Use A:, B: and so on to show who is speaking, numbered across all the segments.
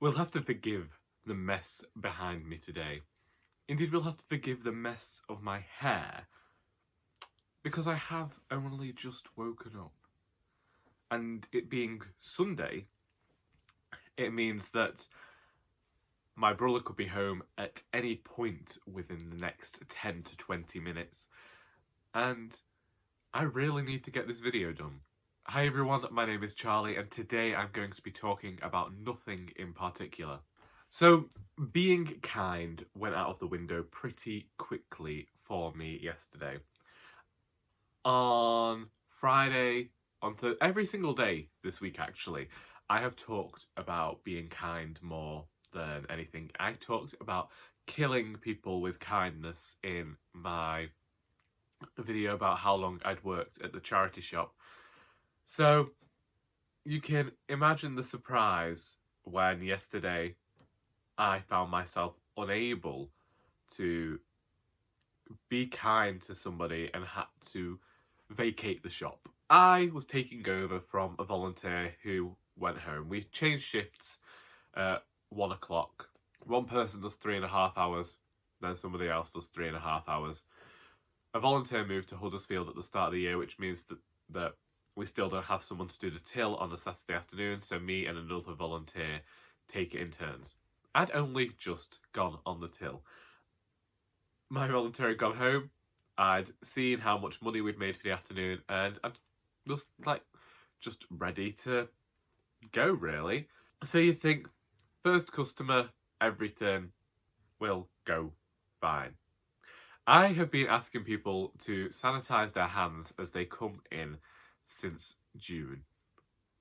A: We'll have to forgive the mess behind me today. Indeed, we'll have to forgive the mess of my hair, because I have only just woken up. And it being Sunday, it means that my brother could be home at any point within the next 10 to 20 minutes. And I really need to get this video done. Hi everyone, my name is Charlie, and today I'm going to be talking about nothing in particular. So, being kind went out of the window pretty quickly for me yesterday. On Friday, every single day this week actually, I have talked about being kind more than anything. I talked about killing people with kindness in my video about how long I'd worked at the charity shop. So you can imagine the surprise when yesterday I found myself unable to be kind to somebody and had to vacate the shop. I was taking over from a volunteer who went home. We changed shifts at 1 o'clock. One person does 3.5 hours, then somebody else does 3.5 hours. A volunteer moved to Huddersfield at the start of the year, which means that we still don't have someone to do the till on a Saturday afternoon, so me and another volunteer take it in turns. I'd only just gone on the till. My volunteer had gone home, I'd seen how much money we'd made for the afternoon, and I was just ready to go really. So you think, first customer, everything will go fine. I have been asking people to sanitise their hands as they come in since June.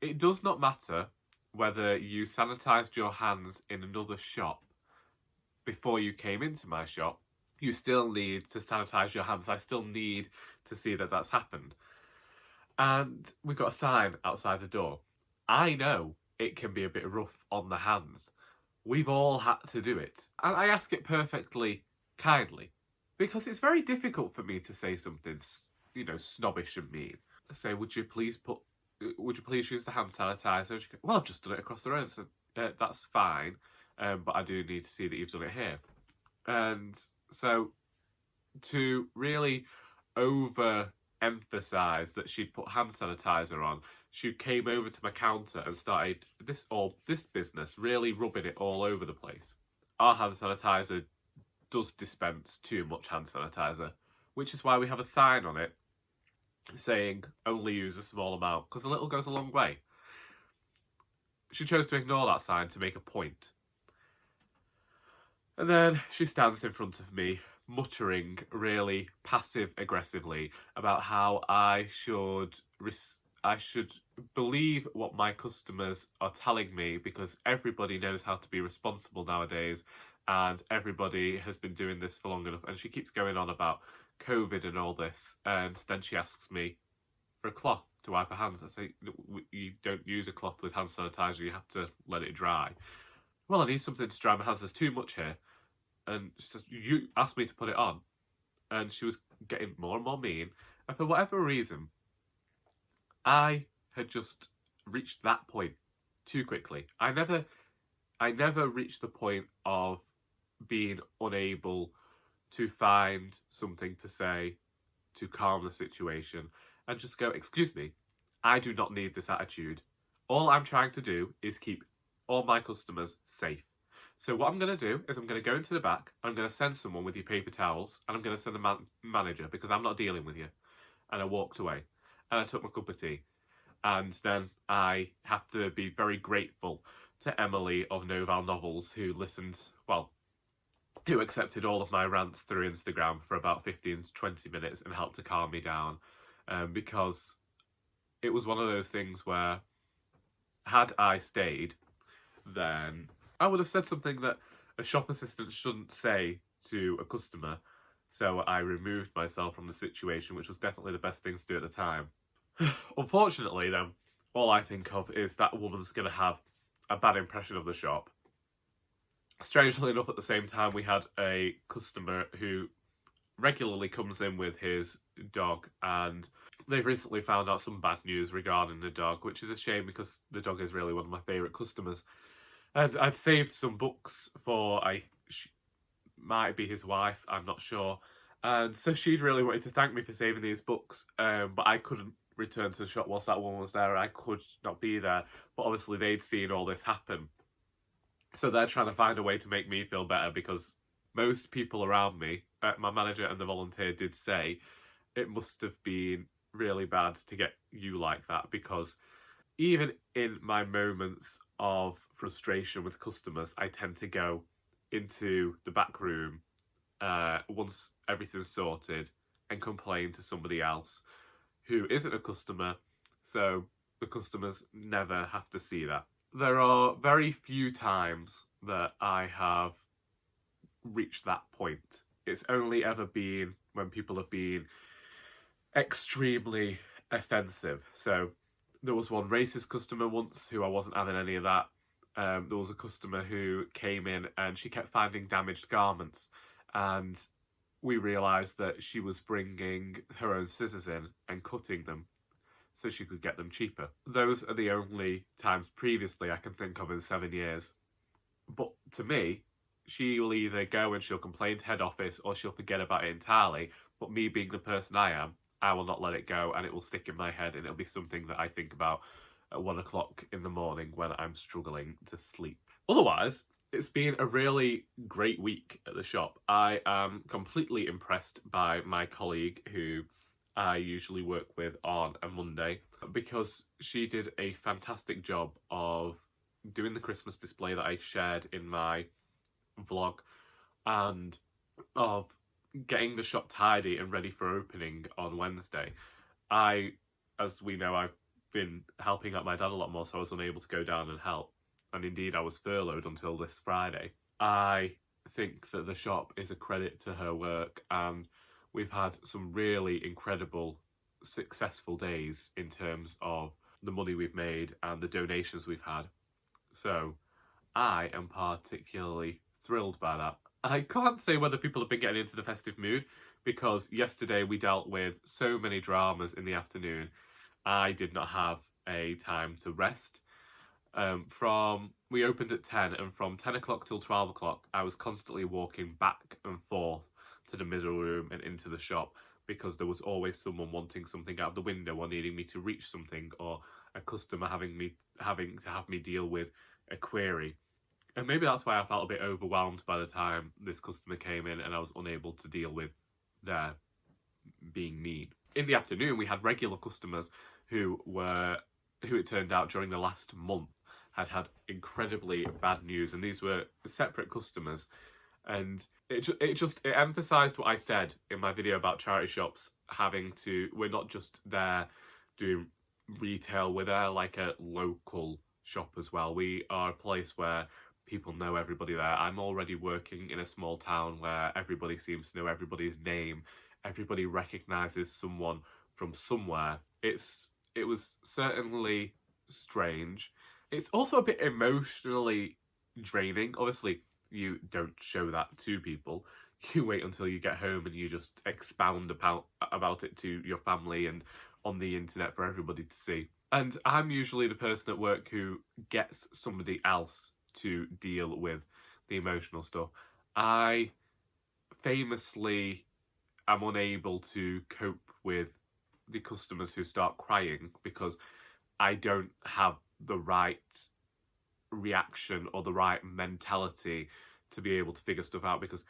A: It does not matter whether you sanitised your hands in another shop before you came into my shop. You still need to sanitise your hands. I still need to see that that's happened. And we've got a sign outside the door. I know it can be a bit rough on the hands. We've all had to do it. And I ask it perfectly kindly, because it's very difficult for me to say something, snobbish and mean. I say, would you please use the hand sanitizer? She goes, well, I've just done it across the road. So that's fine, but I do need to see that you've done it here. And so to really over-emphasise that she'd put hand sanitizer on, she came over to my counter and started this business, really rubbing it all over the place. Our hand sanitizer does dispense too much hand sanitizer, which is why we have a sign on it saying only use a small amount, because a little goes a long way. She chose to ignore that sign to make a point. And then she stands in front of me, muttering really passive-aggressively about how I should believe what my customers are telling me, because everybody knows how to be responsible nowadays and everybody has been doing this for long enough. And she keeps going on about COVID and all this, and then she asks me for a cloth to wipe her hands. I say, you don't use a cloth with hand sanitizer, you have to let it dry. Well, I need something to dry my hands, there's too much here. And she says, you asked me to put it on. And she was getting more and more mean. And for whatever reason, I had just reached that point too quickly. I never reached the point of being unable to find something to say to calm the situation and just go, excuse me, I do not need this attitude. All I'm trying to do is keep all my customers safe. So what I'm going to do is I'm going to go into the back, I'm going to send someone with your paper towels, and I'm going to send a manager, because I'm not dealing with you. And I walked away, and I took my cup of tea. And then I have to be very grateful to Emily of Noval Novels, who who accepted all of my rants through Instagram for about 15 to 20 minutes and helped to calm me down. Because it was one of those things where, had I stayed, then I would have said something that a shop assistant shouldn't say to a customer. So I removed myself from the situation, which was definitely the best thing to do at the time. Unfortunately, then, all I think of is that woman's going to have a bad impression of the shop. Strangely enough, at the same time, we had a customer who regularly comes in with his dog, and they've recently found out some bad news regarding the dog, which is a shame because the dog is really one of my favourite customers. And I'd saved some books for, she might be his wife, I'm not sure. And so she'd really wanted to thank me for saving these books, but I couldn't return to the shop whilst that woman was there. I could not be there. But obviously they'd seen all this happen. So they're trying to find a way to make me feel better, because most people around me, my manager and the volunteer did say, it must have been really bad to get you like that, because even in my moments of frustration with customers, I tend to go into the back room once everything's sorted and complain to somebody else who isn't a customer, so the customers never have to see that. There are very few times that I have reached that point. It's only ever been when people have been extremely offensive. So there was one racist customer once who I wasn't having any of that. There was a customer who came in and she kept finding damaged garments, and we realised that she was bringing her own scissors in and cutting them so she could get them cheaper. Those are the only times previously I can think of in 7 years. But to me, she will either go and she'll complain to head office or she'll forget about it entirely. But me being the person I am, I will not let it go, and it will stick in my head, and it'll be something that I think about at 1 o'clock in the morning when I'm struggling to sleep. Otherwise, it's been a really great week at the shop. I am completely impressed by my colleague who I usually work with on a Monday, because she did a fantastic job of doing the Christmas display that I shared in my vlog, and of getting the shop tidy and ready for opening on Wednesday. As we know, I've been helping out my dad a lot more, so I was unable to go down and help. And indeed, I was furloughed until this Friday. I think that the shop is a credit to her work, and we've had some really incredible, successful days in terms of the money we've made and the donations we've had. So I am particularly thrilled by that. I can't say whether people have been getting into the festive mood, because yesterday we dealt with so many dramas in the afternoon. I did not have a time to rest. We opened at 10, and from 10 o'clock till 12 o'clock, I was constantly walking back and forth to the middle room and into the shop, because there was always someone wanting something out of the window or needing me to reach something, or a customer having to have me deal with a query. And maybe that's why I felt a bit overwhelmed by the time this customer came in and I was unable to deal with their being mean. In the afternoon, we had regular customers who it turned out during the last month had incredibly bad news, and these were separate customers. And it emphasised what I said in my video about charity shops we're not just there doing retail, we're there like a local shop as well. We are a place where people know everybody there. I'm already working in a small town where everybody seems to know everybody's name. Everybody recognises someone from somewhere. It was certainly strange. It's also a bit emotionally draining. Obviously, you don't show that to people. You wait until you get home and you just expound about it to your family and on the internet for everybody to see. And I'm usually the person at work who gets somebody else to deal with the emotional stuff. I famously am unable to cope with the customers who start crying, because I don't have the right reaction or the right mentality to be able to figure stuff out, because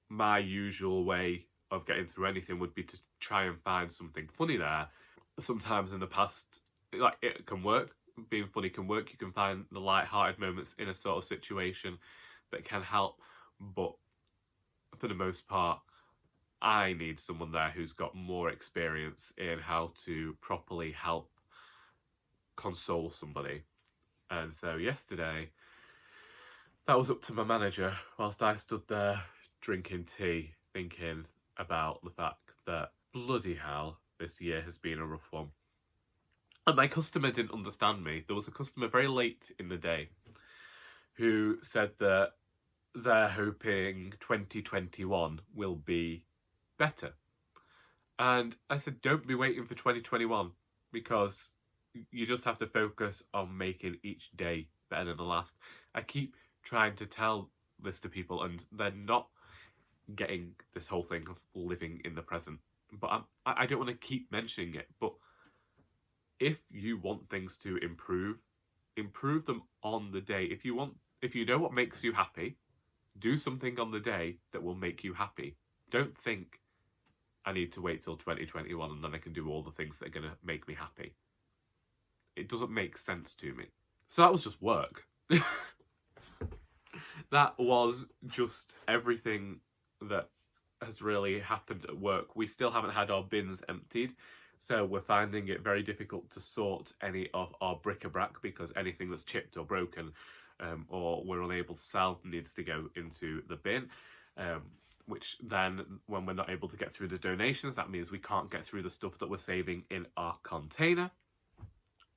A: my usual way of getting through anything would be to try and find something funny there. Sometimes in the past, like, it can work. Being funny can work. You can find the light-hearted moments in a sort of situation that can help, but for the most part, I need someone there who's got more experience in how to properly help console somebody. And so yesterday, that was up to my manager, whilst I stood there drinking tea, thinking about the fact that bloody hell, this year has been a rough one. And my customer didn't understand me. There was a customer very late in the day who said that they're hoping 2021 will be better. And I said, don't be waiting for 2021, because you just have to focus on making each day better than the last. I keep trying to tell this to people and they're not getting this whole thing of living in the present. But I don't want to keep mentioning it, but if you want things to improve them on the day. If you know what makes you happy, do something on the day that will make you happy. Don't think, I need to wait till 2021 and then I can do all the things that are going to make me happy. It doesn't make sense to me. So that was just work. That was just everything that has really happened at work. We still haven't had our bins emptied, so we're finding it very difficult to sort any of our bric-a-brac because anything that's chipped or broken or we're unable to sell needs to go into the bin. Which then, when we're not able to get through the donations, that means we can't get through the stuff that we're saving in our container.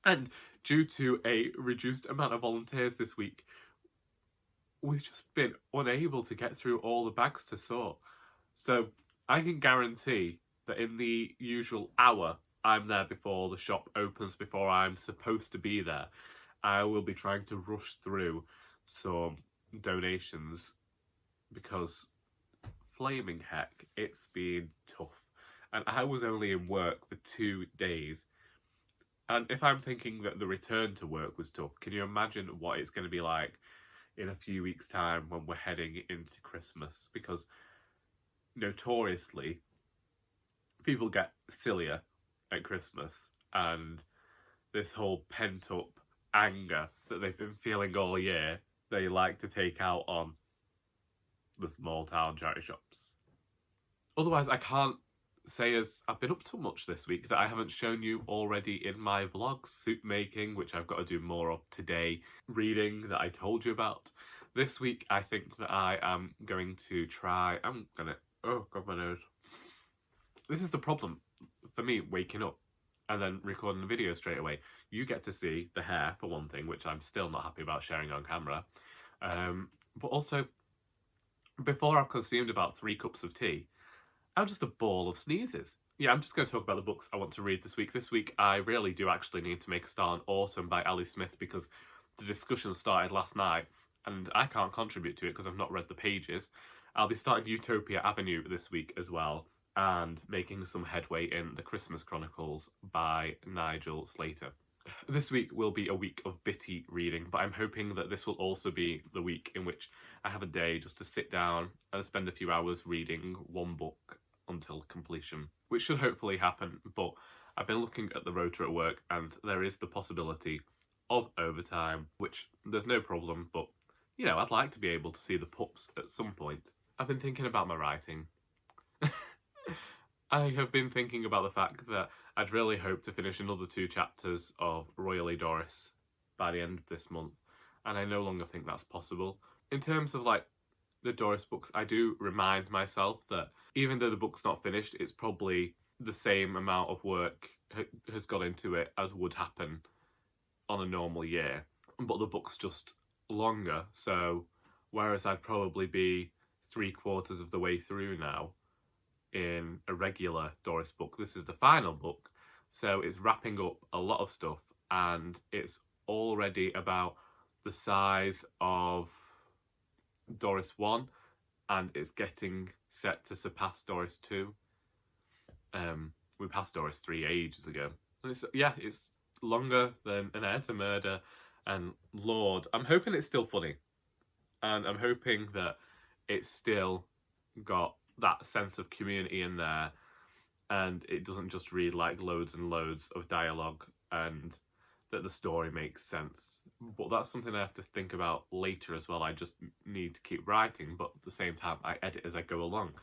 A: And due to a reduced amount of volunteers this week, we've just been unable to get through all the bags to sort. So I can guarantee that in the usual hour I'm there before the shop opens, before I'm supposed to be there, I will be trying to rush through some donations because flaming heck, it's been tough. And I was only in work for 2 days. And if I'm thinking that the return to work was tough, can you imagine what it's going to be like in a few weeks' time when we're heading into Christmas? Because notoriously, people get sillier at Christmas, and this whole pent-up anger that they've been feeling all year, they like to take out on the small town charity shops. Otherwise, I can't say as I've been up to much this week that I haven't shown you already in my vlogs. Soup making, which I've got to do more of today. Reading, that I told you about. This week, I think that I am going to try... oh, God, my nose. This is the problem for me, waking up and then recording the video straight away. You get to see the hair, for one thing, which I'm still not happy about sharing on camera. But also, before I've consumed about 3 cups of tea, I'm just a ball of sneezes. Yeah, I'm just going to talk about the books I want to read this week. This week, I really do actually need to make a start on Autumn by Ellie Smith because the discussion started last night and I can't contribute to it because I've not read the pages. I'll be starting Utopia Avenue this week as well and making some headway in The Christmas Chronicles by Nigel Slater. This week will be a week of bitty reading, but I'm hoping that this will also be the week in which I have a day just to sit down and spend a few hours reading one book until completion, which should hopefully happen. But I've been looking at the rota at work and there is the possibility of overtime, which there's no problem, but you know, I'd like to be able to see the pups at some point. I've been thinking about my writing. I have been thinking about the fact that I'd really hope to finish another 2 chapters of Our Doris by the end of this month, and I no longer think that's possible. In terms of like the Doris books, I do remind myself that even though the book's not finished, it's probably the same amount of work has gone into it as would happen on a normal year, but the book's just longer. So whereas I'd probably be 3/4 of the way through now in a regular Doris book, this is the final book, so it's wrapping up a lot of stuff and it's already about the size of Doris 1 and it's getting set to surpass Doris 2. We passed Doris 3 ages ago. And it's longer than An Heir to Murder and Lord. I'm hoping it's still funny. And I'm hoping that it's still got that sense of community in there and it doesn't just read like loads and loads of dialogue and that the story makes sense. But that's something I have to think about later as well. I just need to keep writing, but at the same time I edit as I go along.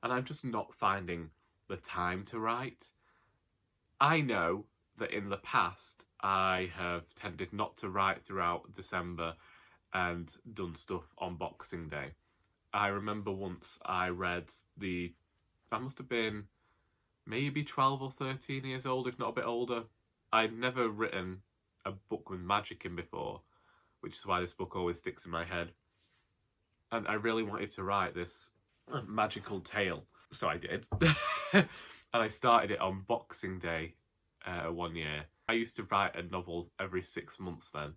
A: And I'm just not finding the time to write. I know that in the past I have tended not to write throughout December and done stuff on Boxing Day. I remember once I read I must have been maybe 12 or 13 years old, if not a bit older. I'd never written a book with magic in before, which is why this book always sticks in my head. And I really wanted to write this magical tale, so I did. And I started it on Boxing Day one year. I used to write a novel every 6 months then,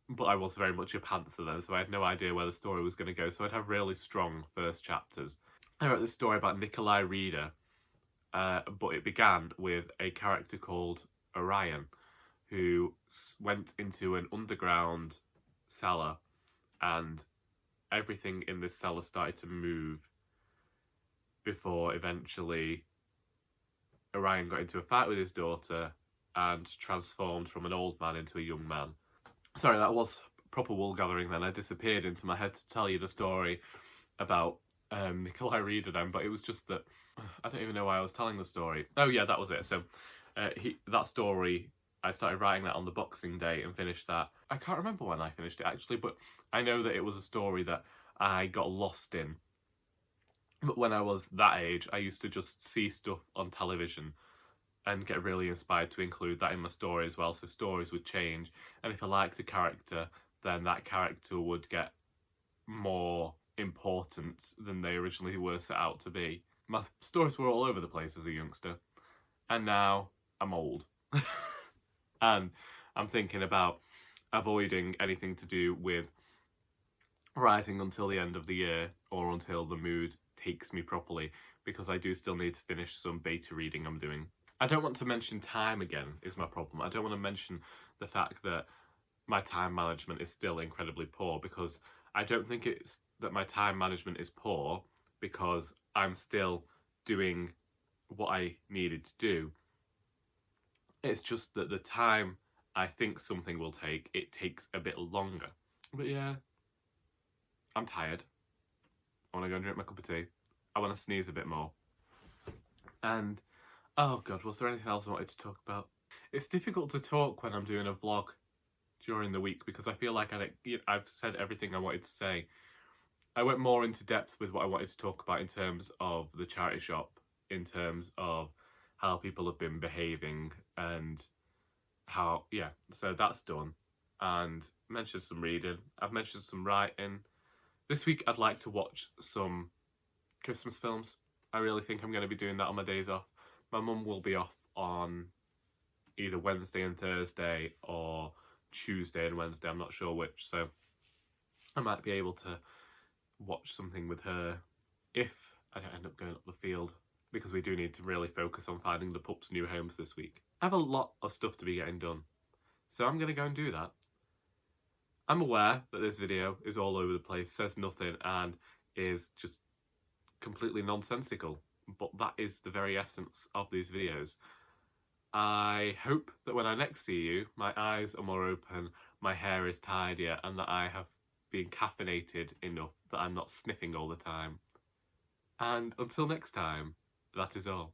A: but I was very much a pantser then, so I had no idea where the story was going to go, so I'd have really strong first chapters. I wrote this story about Nikolai Reader, but it began with a character called Orion, who went into an underground cellar, and everything in this cellar started to move before eventually Orion got into a fight with his daughter and transformed from an old man into a young man. Sorry, that was proper woolgathering then. I disappeared into my head to tell you the story about Nikolai Reader then, but it was just that I don't even know why I was telling the story. Oh yeah, that was it. So that story, I started writing that on the Boxing Day and finished that. I can't remember when I finished it actually, but I know that it was a story that I got lost in. But when I was that age, I used to just see stuff on television and get really inspired to include that in my story as well. So stories would change, and if I liked a character, then that character would get more important than they originally were set out to be. My stories were all over the place as a youngster, and now I'm old. And I'm thinking about avoiding anything to do with writing until the end of the year or until the mood takes me properly, because I do still need to finish some beta reading I'm doing. I don't want to mention time again is my problem. I don't want to mention the fact that my time management is still incredibly poor, because I don't think it's that my time management is poor because I'm still doing what I needed to do. It's just that the time I think something will take, it takes a bit longer. But yeah, I'm tired. I want to go and drink my cup of tea. I want to sneeze a bit more. And oh god, was there anything else I wanted to talk about? It's difficult to talk when I'm doing a vlog during the week because I feel like I've said everything I wanted to say. I went more into depth with what I wanted to talk about in terms of the charity shop, in terms of how people have been behaving and how, yeah, so that's done. And mentioned some reading. I've mentioned some writing. This week I'd like to watch some Christmas films. I really think I'm going to be doing that on my days off. My mum will be off on either Wednesday and Thursday or Tuesday and Wednesday, I'm not sure which, so I might be able to watch something with her if I don't end up going up the field, because we do need to really focus on finding the pups new homes this week. I have a lot of stuff to be getting done, so I'm going to go and do that. I'm aware that this video is all over the place, says nothing, and is just completely nonsensical, but that is the very essence of these videos. I hope that when I next see you, my eyes are more open, my hair is tidier, and that I have been caffeinated enough that I'm not sniffing all the time. And until next time, that is all.